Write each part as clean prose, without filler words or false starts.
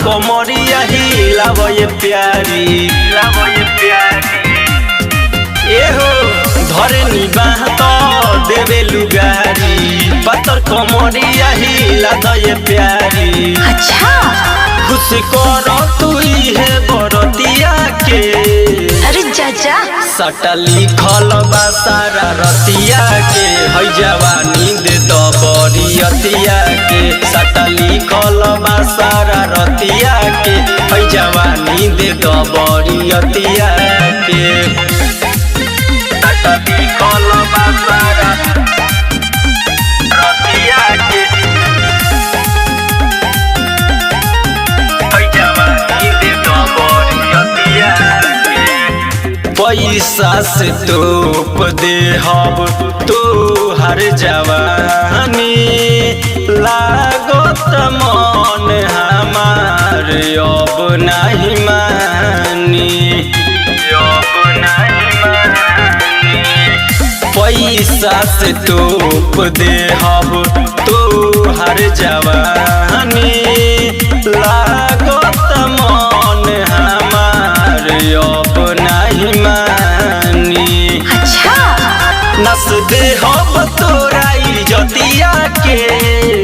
कोमरिया हिलावे प्यारी एहो धरे निबाह तो देवे लुगारी पातर कोमरिया हिला दये प्यारी। अच्छा खुश करो तू है बरतिया के अरे चाचा सटा लिखल बा सारा रतिया के है जवानी दे दो बरियतिया के सटा लिखल बा सारा रतिया के है जवानी दे दो बरियतिया के सटा लिखल बा सारा रतिया के है जवानी दे दो बरियतिया के। पैसा से तोप दे हब तो हर जवानी लागत मन हमार अब नहीं मानी पैसा से तोप दे हब तो हर जवानी लागत मन हमार अब नहीं मानी। अच्छा नस दे हब तोरा इज्जतिया के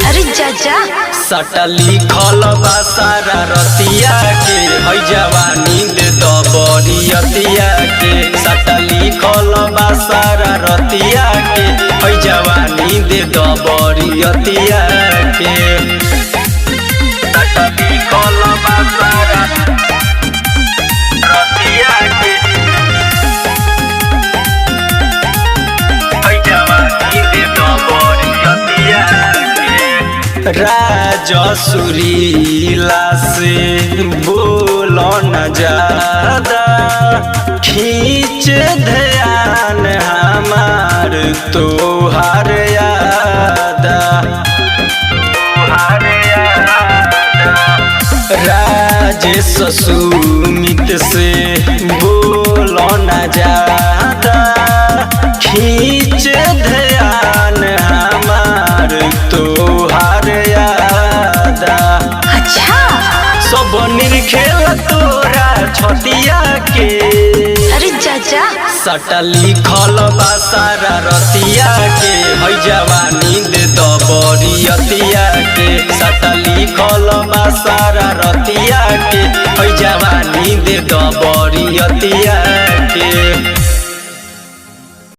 अरे चाचा सटा लिखल बा सारा रतिया के है जवानी दे दो बरियतिया के सटा लिखल बा सारा रतिया के है जवानी दे दो बरियतिया के सटा लिखल बा सारा रतिया के है जवानी दे दो बरियतिया के। राजा सुरीला से बोलो न ज्यादा खींच ध्यान हमार तोहार यादा राजेश सुमित से बोलो न ज्यादा खींच ध्यान हमार तोहार यादा। अच्छा सब निरखेल तोरा छतिया के अरे चाचा सटा लिखल बा सारा रतिया के है जवानी दे दो बरियतिया के सटा लिखल बा सारा रतिया के है जवानी दे दो बरियतिया